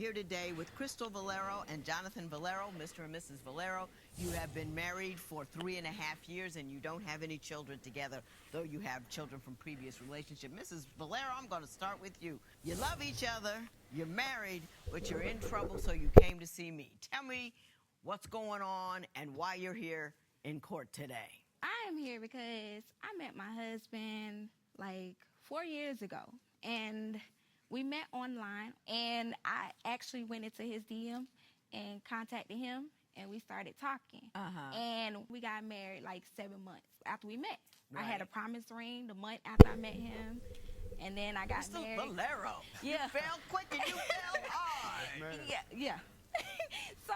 here today with Crystal Valero and Jonathan Valero, Mr. and Mrs. Valero. You have been married for 3.5 years and you don't have any children together, though you have children from previous relationship. Mrs. Valero, I'm going to start with you. You love each other, you're married, but you're in trouble, so you came to see me. Tell me what's going on and why you're here in court today. I am here because I met my husband like 4 years ago, and we met online, and I actually went into his DM and contacted him, and we started talking. And we got married like 7 months after we met. Right. I had a promise ring the month after I met him, and then I got Crystal married. Valero. Yeah. You fell quick and you fell hard. Yeah. So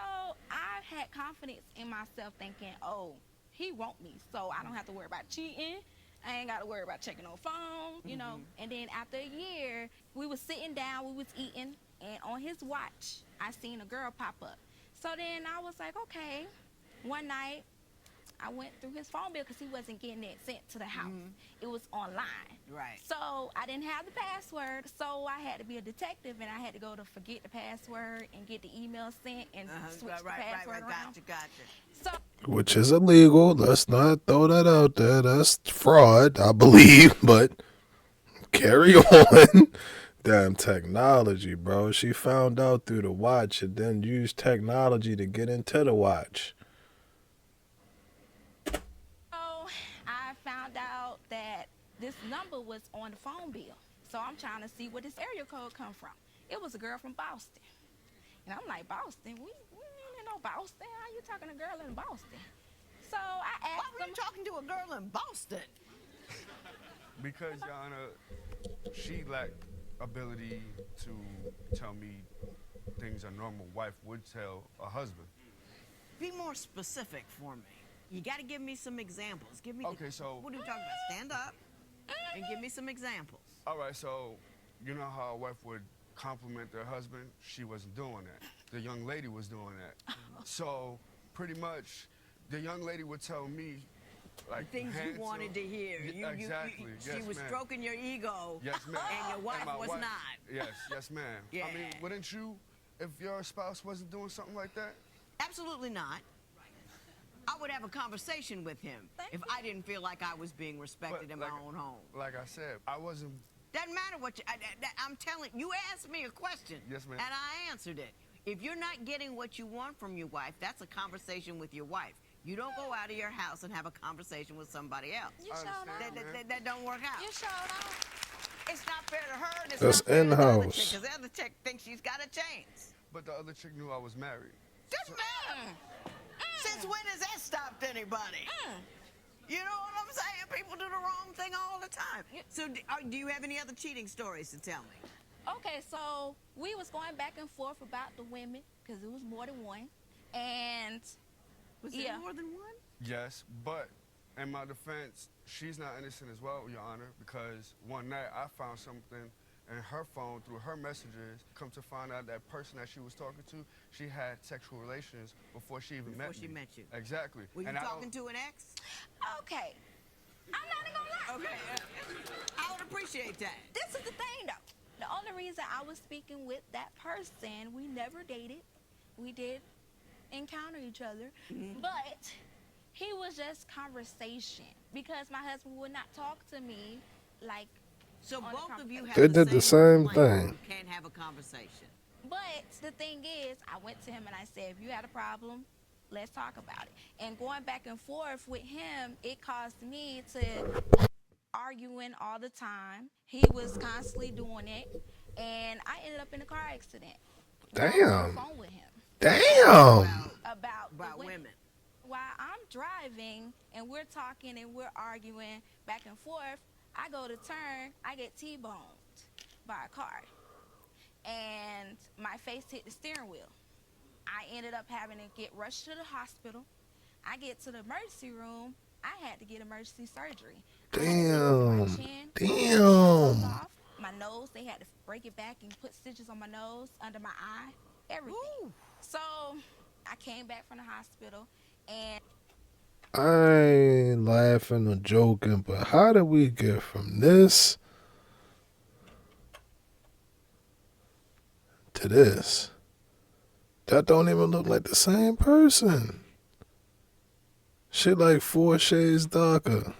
I had confidence in myself thinking, oh, he want me, so I don't have to worry about cheating. I ain't got to worry about checking on phone, you know. And then after a year, we was sitting down, we was eating, and on his watch, I seen a girl pop up. So then I was like, okay. One night, I went through his phone bill because he wasn't getting it sent to the house. It was online. Right. So I didn't have the password, so I had to be a detective, and I had to go to forget the password and get the email sent and switch the password around. Gotcha. So, which is illegal. Let's not throw that out there. That's fraud, I believe, but carry on. Damn technology, bro. She found out through the watch and then used technology to get into the watch. I found out that this number was on the phone bill. So I'm trying to see where this area code come from. It was a girl from Boston. And I'm like, Boston? We ain't no Boston. How you talking to a girl in Boston? So I asked Why were you talking to a girl in Boston? Because, Your Honor, she lacked ability to tell me things a normal wife would tell a husband. Be more specific for me. You got to give me some examples. Give me. Okay, so what are you talking about? Stand up and give me some examples. All right, so you know how a wife would compliment their husband? She wasn't doing that. The young lady was doing that. So pretty much, the young lady would tell me, like, things you wanted to hear. Exactly. She was stroking your ego. Yes, ma'am. And your wife was not. Yes, ma'am. Yeah. I mean, wouldn't you, if your spouse wasn't doing something like that? Absolutely not. I would have a conversation with him if I didn't feel like I was being respected in my own home. Like I said, I wasn't. Doesn't matter what I'm telling you. Asked me a question. Yes, ma'am. And I answered it. If you're not getting what you want from your wife, that's a conversation with your wife. You don't go out of your house and have a conversation with somebody else. You showed up. That don't work out. You showed up. It's not fair to her. And it's That's not fair to the other in-house. chick, because the other chick thinks she's got a chance. But the other chick knew I was married. Doesn't matter. Since when has that stopped anybody? You know what I'm saying? People do the wrong thing all the time. So do you have any other cheating stories to tell me? Okay, so we was going back and forth about the women because it was more than one. And was it more than one? Yes, but in my defense, she's not innocent as well, Your Honor, because one night I found something in her phone through her messages. Come to find out that person that she was talking to, she had sexual relations before she even met me. Before she met you. Exactly. Were you talking to an ex? okay, I'm not even gonna lie. Okay, I would appreciate that. This is the thing, though. The only reason I was speaking with that person, we never dated. We did encounter each other, but he was just conversation because my husband would not talk to me like. So both of you have They did the same thing. You can't have a conversation. But the thing is, I went to him and I said, if you had a problem, let's talk about it. And going back and forth with him, it caused me to arguing all the time. He was constantly doing it, and I ended up in a car accident. Damn. I was on the phone with him. Damn. About women. While I'm driving and we're talking and we're arguing back and forth, I go to turn, I get T-boned by a car. And my face hit the steering wheel. I ended up having to get rushed to the hospital. I get to the emergency room, I had to get emergency surgery. Damn. Damn. My nose, they had to break it back and put stitches on my nose, under my eye, everything. Ooh. So I came back from the hospital and I ain't laughing or joking, but how did we get from this to this? That don't even look like the same person. She like 4 shades darker.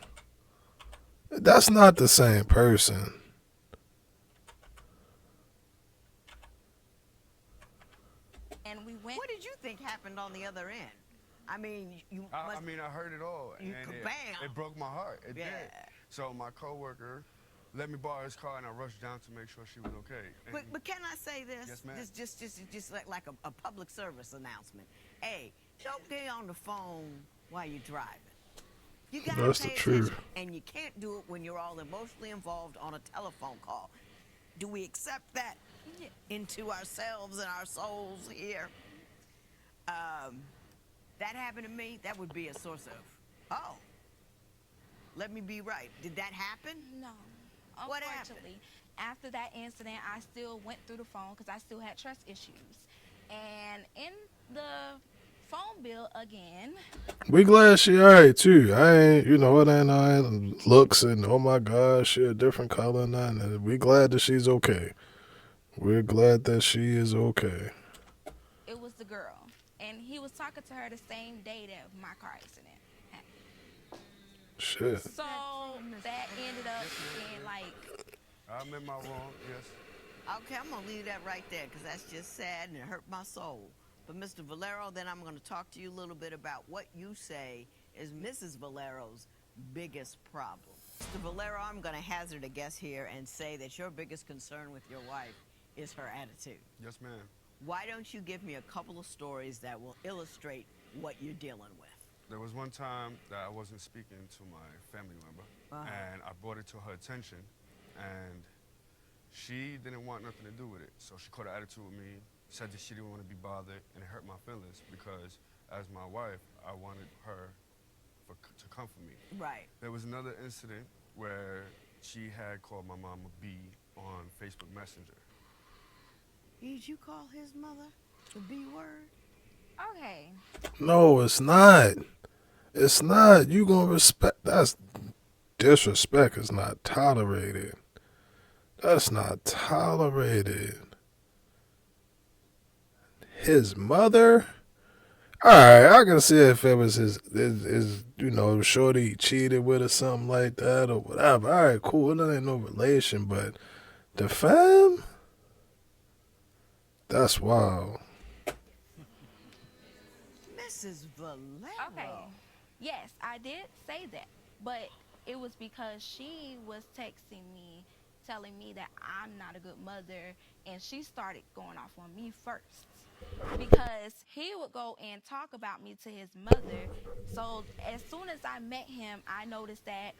That's not the same person. And we went. What did you think happened on the other end? I mean, you must. I mean, I heard it all, and Kabam. it broke my heart. It Yeah. did. So my coworker let me borrow his car, and I rushed down to make sure she was okay. And But can I say this? Yes, ma'am. Just like a public service announcement. Hey, don't get on the phone while you're driving. You gotta That's the pay truth. attention, and you can't do it when you're all emotionally involved on a telephone call. Do we accept that into ourselves and our souls here? That happened to me. That would be a source of, oh, let me be right. Did that happen? No. What happened? Unfortunately, after that incident, I still went through the phone because I still had trust issues. And in the phone bill again, We glad she alright too. I ain't, it ain't all looks and oh my gosh, she a different color and that. We glad that she's okay. We're glad that she is okay. it was the girl. And he was talking to her the same day that my car accident happened. Shit. So that ended up being like, I'm in my wrong, yes. Okay, I'm gonna leave that right there because that's just sad and it hurt my soul. But Mr. Valero, then I'm gonna talk to you a little bit about what you say is Mrs. Valero's biggest problem. Mr. Valero, I'm gonna hazard a guess here and say that your biggest concern with your wife is her attitude. Yes, ma'am. Why don't you give me a couple of stories that will illustrate what you're dealing with? There was one time that I wasn't speaking to my family member, and I brought it to her attention, and she didn't want nothing to do with it. So she caught an attitude with me, said that she didn't want to be bothered, and it hurt my feelings because as my wife, I wanted her to comfort me. Right. There was another incident where she had called my mom a B on Facebook Messenger. Did you call his mother the B word? okay, No, it's not. It's not. You gonna respect. That's disrespect is not tolerated. That's not tolerated. His mother? Alright, I can see if it was his shorty cheated with or something like that or whatever. Alright, cool. That ain't no relation, but the fam? That's wild. Mrs. Valero. okay. Yes, I did say that. But it was because she was texting me, telling me that I'm not a good mother, and she started going off on me first. Because he would go and talk about me to his mother. So as soon as I met him, I noticed that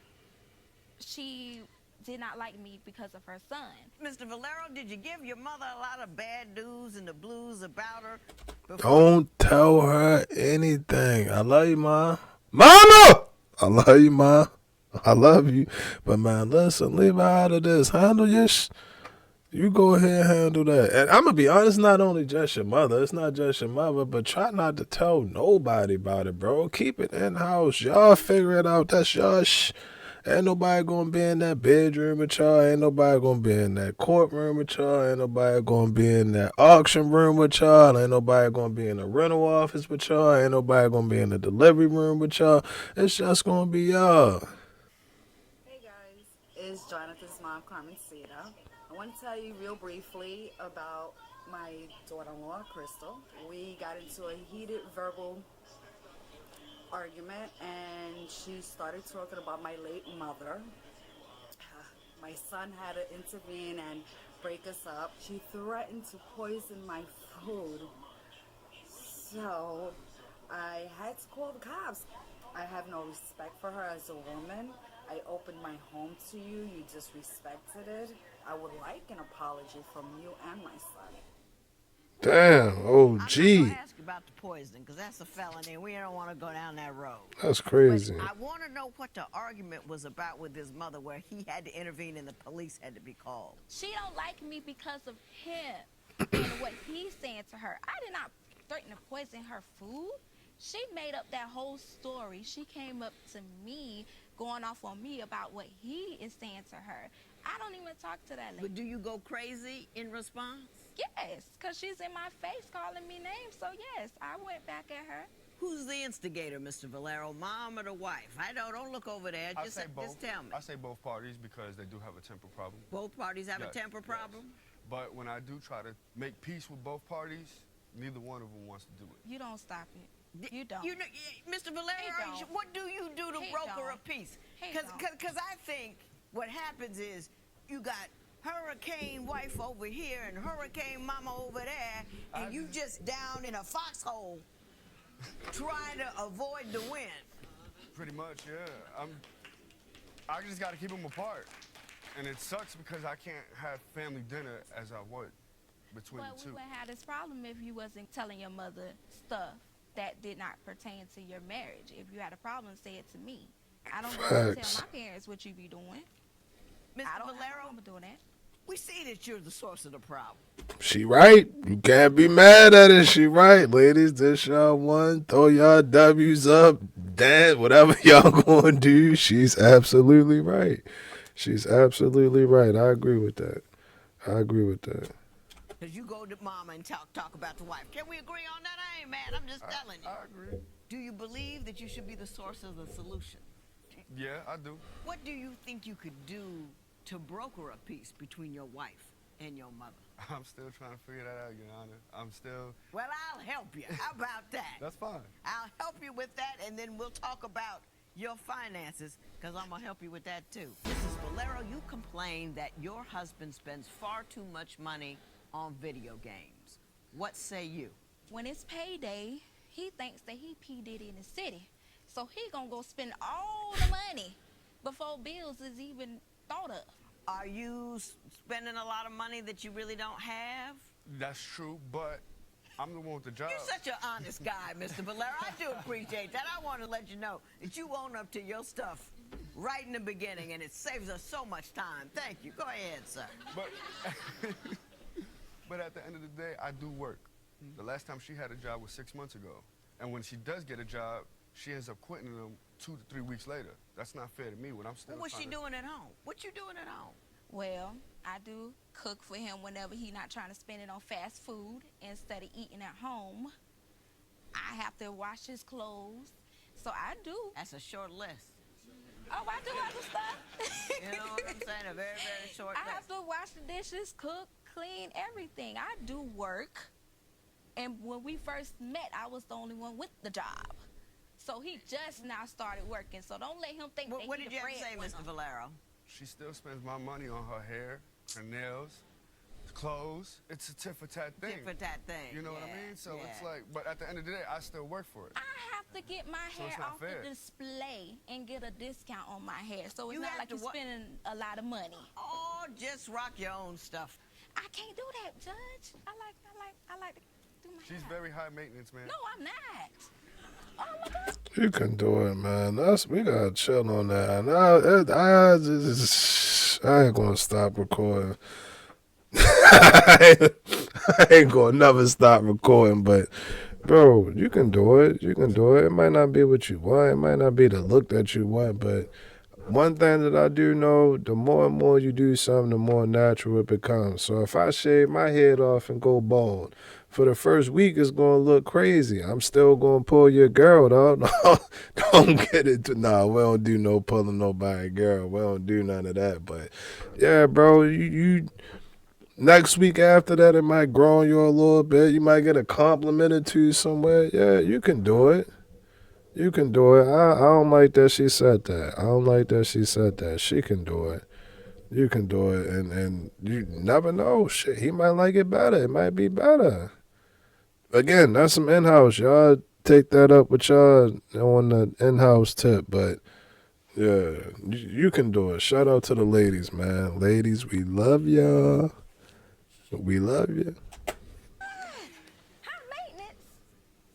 she did not like me because of her son. Mr. Valero, did you give your mother a lot of bad news and the blues about her? Don't tell her anything. I love you, Ma. Mama! I love you, Ma. I love you. But, man, listen, leave her out of this. Handle your You go ahead and handle that. And I'm going to be honest, not only just your mother. It's not just your mother, but try not to tell nobody about it, bro. Keep it in-house. Y'all figure it out. That's y'all Ain't nobody going to be in that bedroom with y'all. Ain't nobody going to be in that courtroom with y'all. Ain't nobody going to be in that auction room with y'all. Ain't nobody going to be in the rental office with y'all. Ain't nobody going to be in the delivery room with y'all. It's just going to be y'all. Hey guys, it's Jonathan's mom, Carmen Cita. I want to tell you real briefly about my daughter-in-law, Crystal. We got into a heated verbal argument and she started talking about my late mother. My son had to intervene and break us up. She threatened to poison my food. So I had to call the cops. I have no respect for her as a woman. I opened my home to you. You disrespected it. I would like an apology from you and my son. Damn, I'm not OG. going to ask you about the poisoning because that's a felony and we don't want to go down that road. That's crazy. But I want to know what the argument was about with his mother where he had to intervene and the police had to be called. She don't like me because of him and what he's saying to her. I did not threaten to poison her food. She made up that whole story. She came up to me, going off on me about what he is saying to her. I don't even talk to that lady. But do you go crazy in response? Yes, because she's in my face calling me names. So, yes, I went back at her. Who's the instigator, Mr. Valero, mom or the wife? Don't look over there. I Just say both. just tell me. I say both parties because they do have a temper problem. Both parties have a Yes, temper yes. problem? But when I do try to make peace with both parties, neither one of them wants to do it. You don't stop it. You don't. You know, Mr. Valero, don't. what do you do to He broker a don't. peace? He Because I think what happens is you got hurricane wife over here and hurricane mama over there, and you just down in a foxhole trying to avoid the wind. Pretty much, yeah. I just got to keep them apart. And it sucks because I can't have family dinner as I would between Well, the we two. wouldn't have this problem if you wasn't telling your mother stuff that did not pertain to your marriage. If you had a problem, say it to me. I don't go and Facts. tell my parents what you be doing. Mr. I don't Valero, have doing that. we see that you're the source of the problem. She right. You can't be mad at it. She right. Ladies, this y'all one. Throw y'all W's up. Dad, whatever y'all gonna do, she's absolutely right. She's absolutely right. I agree with that. I agree with that. Because you go to mama and talk about the wife. Can we agree on that? I ain't mad. I'm just telling you. I agree. Do you believe that you should be the source of the solution? Yeah, I do. What do you think you could do to broker a peace between your wife and your mother? I'm still trying to figure that out, Your Honor. I'm still... Well, I'll help you. How about that? That's fine. I'll help you with that, and then we'll talk about your finances, because I'm going to help you with that, too. Mrs. Valero, you complain that your husband spends far too much money on video games. What say you? When it's payday, he thinks that he P. Diddy in the city. So he gonna go spend all the money before bills is even thought of. Are you spending a lot of money that you really don't have? That's true, but I'm the one with the job. You're such an honest guy, Mr. Valero. I do appreciate that. I want to let you know that you own up to your stuff right in the beginning, and it saves us so much time. Thank you. Go ahead, sir. But, but at the end of the day, I do work. The last time she had a job was 6 months ago. And when she does get a job, she ends up quitting them 2 to 3 weeks later. That's not fair to me when I'm still What's she trying to- doing at home? What you doing at home? Well, I do cook for him whenever he not trying to spend it on fast food instead of eating at home. I have to wash his clothes. So I do. That's a short list. Oh, I do other stuff. You know what I'm saying? A very, very short I have list. to wash the dishes, cook, clean, everything. I do work. And when we first met, I was the only one with the job. So he just now started working. So don't let him think that What he did you have to say, breadwinner. Mr. Valero? She still spends my money on her hair, her nails, clothes. It's a tit-for-tat thing. Tit-for-tat thing. You know what I Yeah, mean? So it's yeah. like, but at the end of the day, I still work for it. I have to get my So it's hair not off fair. the display and get a discount on my hair. So it's You not have like to you're what? spending a lot of money. Oh, just rock your own stuff. I can't do that, Judge. I like to do my She's hair. very high maintenance, man. No, I'm not. Oh my God. You can do it, man. We gotta chill on that. And I ain't gonna stop recording. I ain't gonna never stop recording, but bro, you can do it. You can do it. It might not be what you want. It might not be the look that you want, but one thing that I do know, the more and more you do something, the more natural it becomes. So if I shave my head off and go bald, for the first week it's going to look crazy. I'm still going to pull your girl, though. Don't get it. Nah, we don't do no pulling nobody, girl. We don't do none of that. But yeah, bro, you next week after that, it might grow on you a little bit. You might get a compliment or two somewhere. Yeah, you can do it. You can do it. I don't like that she said that. I don't like that she said that. She can do it. You can do it. And you never know. Shit, he might like it better. It might be better. Again, that's some in-house. Y'all take that up with y'all on the in-house tip. But, yeah, you can do it. Shout out to the ladies, man. Ladies, we love y'all. We love you. High maintenance.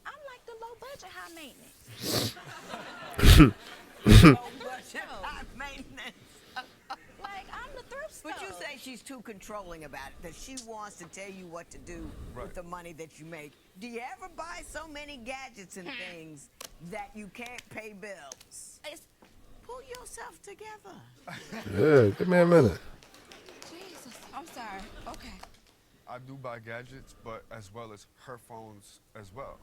I'm like the low budget high maintenance. Oh, budget, high maintenance. Like I'm the thrift store. But you say she's too controlling about it, that she wants to tell you what to do with Right. the money that you make. Do you ever buy so many gadgets and things that you can't pay bills? Pull yourself together. Yeah, give me a minute. Jesus, I'm sorry. Okay. I do buy gadgets, but as well as her phones as well.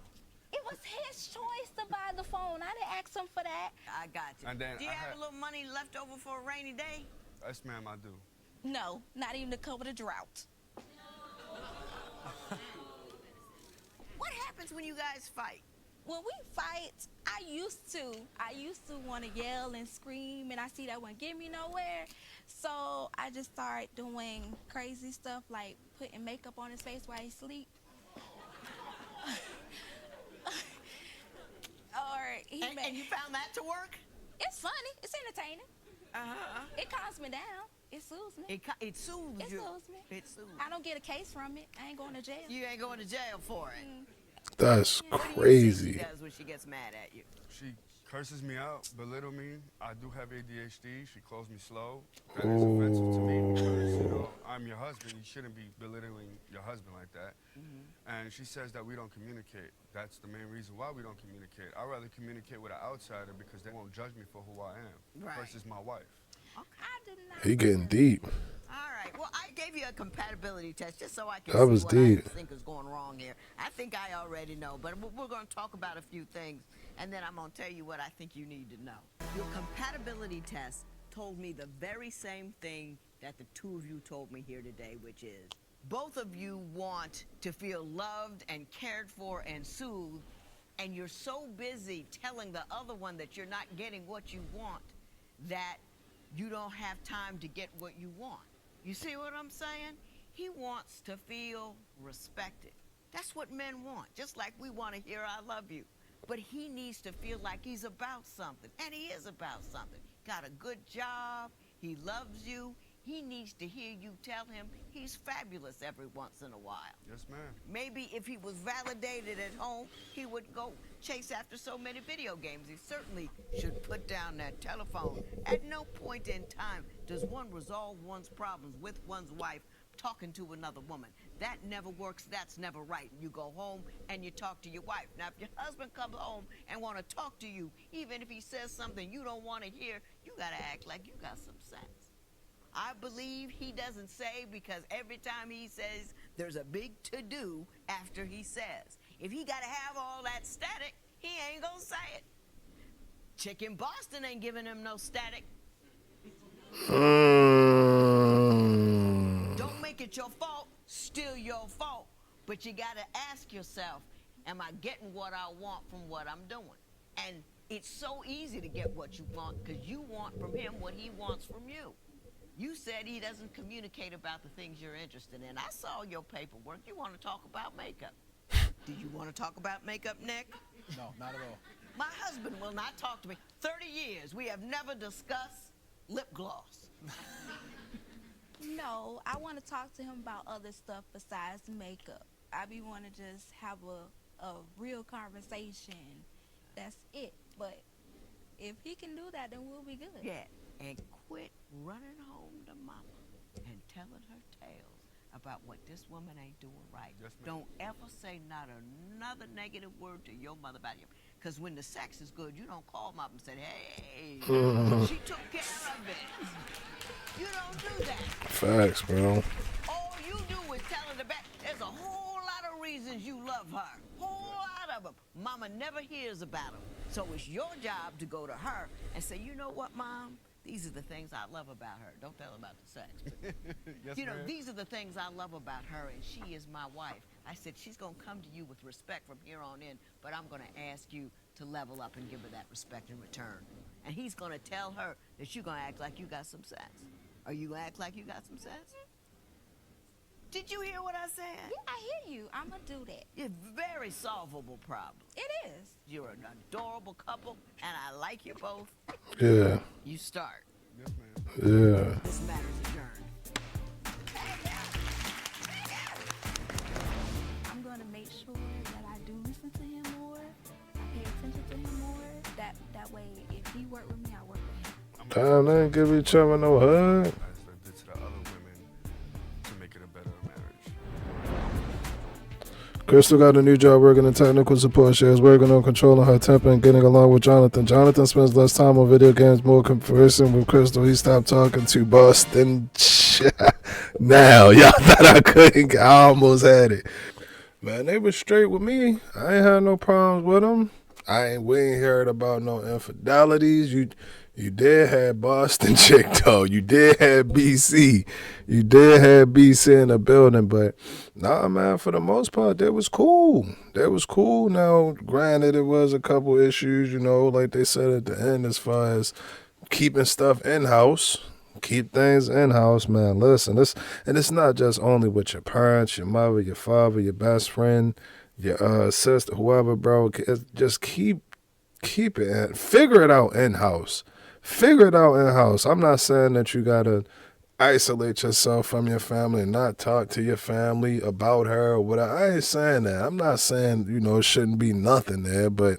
It was his choice to buy the phone. I didn't ask him for that. I got you. And then do you I have had- a little money left over for a rainy day? Yes, ma'am, I do. No, not even to cover the drought. What happens when you guys fight? When we fight, I used to want to yell and scream, and I see that wouldn't get me nowhere. So I just started doing crazy stuff like putting makeup on his face while he sleep. Or he And you found that to work? It's funny. It's entertaining. Uh-huh. It calms me down. It soothes me. It soothes It you. soothes me. It soothes. I don't get a case from it. I ain't going to jail. You ain't going to jail for it. That's What do you think crazy. she does when she gets mad at you? She curses me out, belittle me. I do have ADHD. She calls me slow. That is offensive to me because, you know, I'm your husband. You shouldn't be belittling your husband like that. And she says that we don't communicate. That's the main reason why we don't communicate. I'd rather communicate with an outsider because they won't judge me for who I am Right. versus my wife. I do not. He getting deep. All right. Well, I gave you a compatibility test just so I can That see was what deep. I think is going wrong here. I think I already know, but we're going to talk about a few things, and then I'm going to tell you what I think you need to know. Your compatibility test told me the very same thing that the two of you told me here today, which is both of you want to feel loved and cared for and soothed, and you're so busy telling the other one that you're not getting what you want that you don't have time to get what you want. You see what I'm saying? He wants to feel respected. That's what men want, just like we want to hear I love you. But he needs to feel like he's about something, and he is about something. Got a good job, he loves you. He needs to hear you tell him he's fabulous every once in a while. Yes, ma'am. Maybe if he was validated at home, he would go chase after so many video games. He certainly should put down that telephone. At no point in time does one resolve one's problems with one's wife talking to another woman. That never works. That's never right. You go home and you talk to your wife. Now, if your husband comes home and want to talk to you, even if he says something you don't want to hear, you got to act like you got some sense. I believe he doesn't say because every time he says, there's a big to-do after he says. If he got to have all that static, he ain't going to say it. Chick in Boston ain't giving him no static. Don't make it your fault, still your fault. But you got to ask yourself, am I getting what I want from what I'm doing? And it's so easy to get what you want because you want from him what he wants from you. You said he doesn't communicate about the things you're interested in. I saw your paperwork. You want to talk about makeup. Do you want to talk about makeup, Nick? No, not at all. My husband will not talk to me. 30 years, we have never discussed lip gloss. No, I want to talk to him about other stuff besides makeup. I be want to just have a real conversation. That's it. But if he can do that, then we'll be good. Yeah, and quit running home to mama and telling her tales about what this woman ain't doing right. Yes, ma'am. Don't ever say not another negative word to your mother about him. Because when the sex is good, you don't call mom and say, hey, she took care of it. You don't do that. Facts, bro. All you do is tell her the back. There's a whole lot of reasons you love her. Whole lot of them. Mama never hears about them. So it's your job to go to her and say, you know what, Mom? These are the things I love about her. Don't tell her about the sex. Yes, You know, ma'am. these are the things I love about her, and she is my wife. I said, she's going to come to you with respect from here on in, but I'm going to ask you to level up and give her that respect in return. And he's going to tell her that you're going to act like you got some sense. Are you going to act like you got some sense? Did you hear what I said? Yeah, I hear you. I'm going to do that. It's a very solvable problem. It is. You're an adorable couple, and I like you both. Yeah, You start. Yes, ma'am. yeah. This matter's adjourned. I'm going to make sure that I do listen to him more. I pay attention to him more. That way, if he work with me, I work with him. Damn, they ain't give each other no hug. As I did to the other women to make it a better marriage. Crystal got a new job working in technical support. She is working on controlling her temper and getting along with Jonathan. Jonathan spends less time on video games, more conversing with Crystal. He stopped talking to Boston. Now, y'all thought I couldn't. I almost had it. Man, they was straight with me. I ain't had no problems with them. We ain't heard about no infidelities. You did have Boston chick though. You did have BC. You did have BC in the building, but nah, man. For the most part, that was cool. That was cool. Now, granted, it was a couple issues, like they said at the end, as far as keeping stuff in house. Keep things in house, man. Listen, it's not just only with your parents, your mother, your father, your best friend, your sister, whoever, bro. Just keep it. Figure it out in house. Figure it out in house. I'm not saying that you gotta isolate yourself from your family and not talk to your family about her or whatever. I ain't saying that. I'm not saying it shouldn't be nothing there, but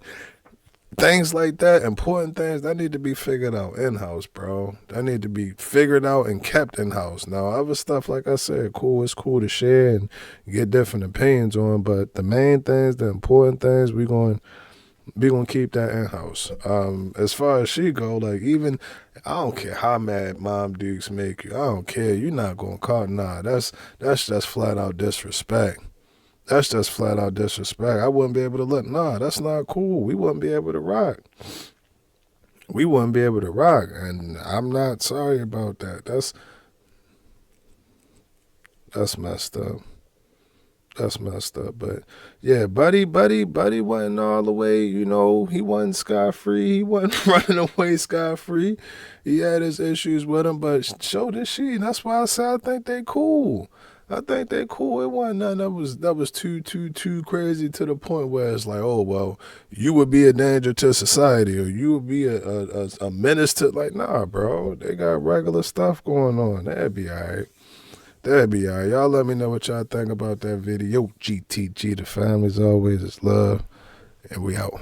things like that, important things, that need to be figured out in-house, bro. That need to be figured out and kept in-house. Now, other stuff, like I said, cool. It's cool to share and get different opinions on, but the main things, the important things, we gonna keep that in-house. As far as she go, like, even, I don't care how mad Mom Dukes make you. I don't care. You're not gonna call. Nah, that's just flat out disrespect. That's just flat out disrespect. I wouldn't be able to look. Nah, that's not cool. We wouldn't be able to rock. We wouldn't be able to rock. And I'm not sorry about that. That's messed up. That's messed up. But yeah, buddy wasn't all the way, he wasn't scot-free. He wasn't running away scot-free. He had his issues with him, but so did she. And that's why I say I think they cool. I think they cool. It wasn't nothing that was too crazy to the point where it's like, oh, well, you would be a danger to society or you would be a menace to, like, nah, bro. They got regular stuff going on. That'd be all right. That'd be all right. Y'all let me know what y'all think about that video. GTG, the family's always is love, and we out.